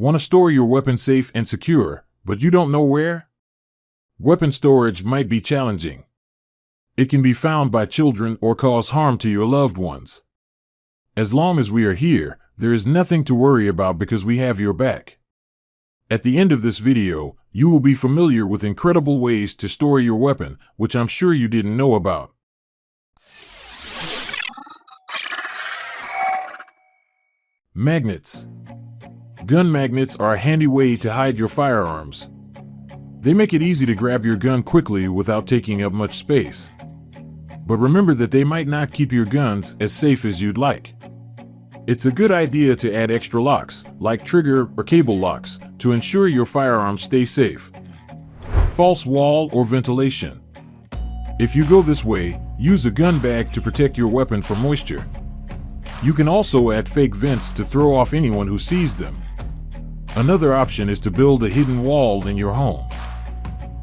Want to store your weapon safe and secure, but you don't know where? Weapon storage might be challenging. It can be found by children or cause harm to your loved ones. As long as we are here, there is nothing to worry about because we have your back. At the end of this video, you will be familiar with incredible ways to store your weapon, which I'm sure you didn't know about. Magnets. Gun magnets are a handy way to hide your firearms. They make it easy to grab your gun quickly without taking up much space. But remember that they might not keep your guns as safe as you'd like. It's a good idea to add extra locks, like trigger or cable locks, to ensure your firearms stay safe. False wall or ventilation. If you go this way, use a gun bag to protect your weapon from moisture. You can also add fake vents to throw off anyone who sees them. Another option is to build a hidden wall in your home.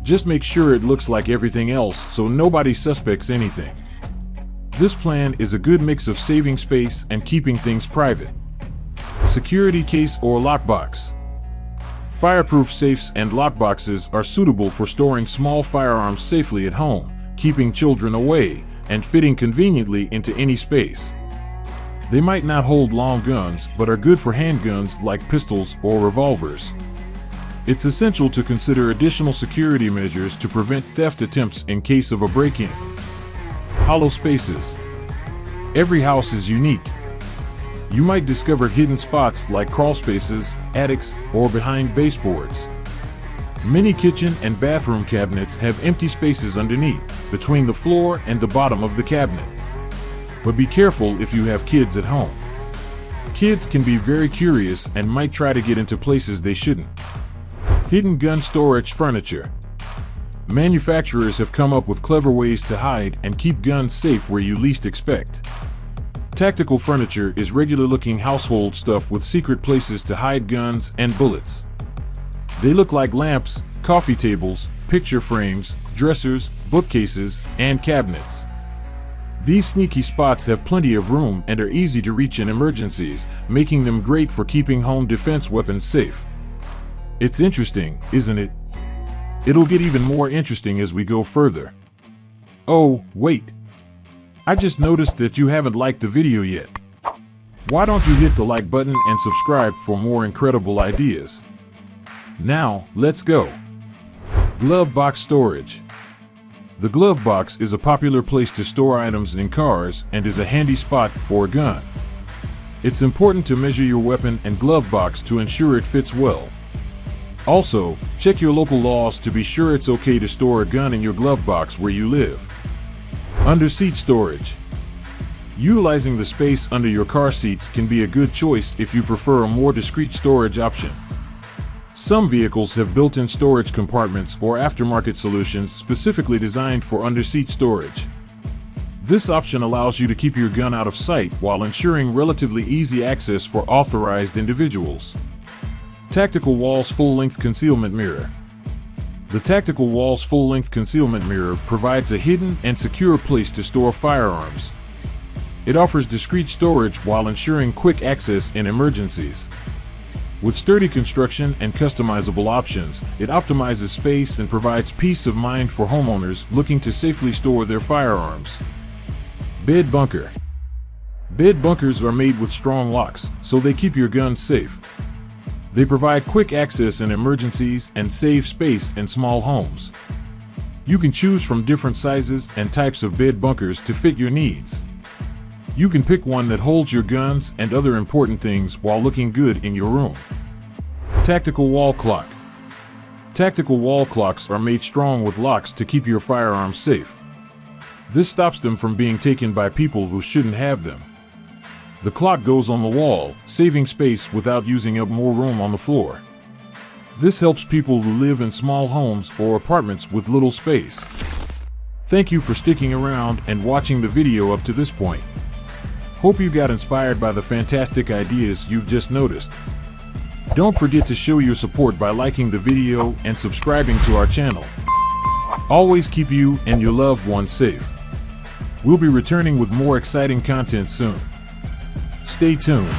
Just make sure it looks like everything else so nobody suspects anything. This plan is a good mix of saving space and keeping things private. Security case or lockbox. Fireproof safes and lockboxes are suitable for storing small firearms safely at home, keeping children away, and fitting conveniently into any space. They might not hold long guns, but are good for handguns like pistols or revolvers. It's essential to consider additional security measures to prevent theft attempts in case of a break-in. Hollow spaces. Every house is unique. You might discover hidden spots like crawl spaces, attics, or behind baseboards. Many kitchen and bathroom cabinets have empty spaces underneath, between the floor and the bottom of the cabinet. But be careful if you have kids at home. Kids can be very curious and might try to get into places they shouldn't. Hidden gun storage furniture. Manufacturers have come up with clever ways to hide and keep guns safe where you least expect. Tactical furniture is regular-looking household stuff with secret places to hide guns and bullets. They look like lamps, coffee tables, picture frames, dressers, bookcases, and cabinets. These sneaky spots have plenty of room and are easy to reach in emergencies, making them great for keeping home defense weapons safe. It's interesting, isn't it? It'll get even more interesting as we go further. Oh, wait. I just noticed that you haven't liked the video yet. Why don't you hit the like button and subscribe for more incredible ideas? Now, let's go. Glove box storage. The glove box is a popular place to store items in cars and is a handy spot for a gun. It's important to measure your weapon and glove box to ensure it fits well. Also, check your local laws to be sure it's okay to store a gun in your glove box where you live. Under seat storage. Utilizing the space under your car seats can be a good choice if you prefer a more discreet storage option. Some vehicles have built-in storage compartments or aftermarket solutions specifically designed for under-seat storage. This option allows you to keep your gun out of sight while ensuring relatively easy access for authorized individuals. Tactical Wall's Full-Length Concealment Mirror. The Tactical Wall's Full-Length Concealment Mirror provides a hidden and secure place to store firearms. It offers discreet storage while ensuring quick access in emergencies. With sturdy construction and customizable options, it optimizes space and provides peace of mind for homeowners looking to safely store their firearms. Bed bunker. Bed bunkers are made with strong locks, so they keep your guns safe. They provide quick access in emergencies and save space in small homes. You can choose from different sizes and types of bed bunkers to fit your needs. You can pick one that holds your guns and other important things while looking good in your room. Tactical wall clock. Tactical wall clocks are made strong with locks to keep your firearms safe. This stops them from being taken by people who shouldn't have them. The clock goes on the wall, saving space without using up more room on the floor. This helps people who live in small homes or apartments with little space. Thank you for sticking around and watching the video up to this point. Hope you got inspired by the fantastic ideas you've just noticed. Don't forget to show your support by liking the video and subscribing to our channel. Always keep you and your loved ones safe. We'll be returning with more exciting content soon. Stay tuned.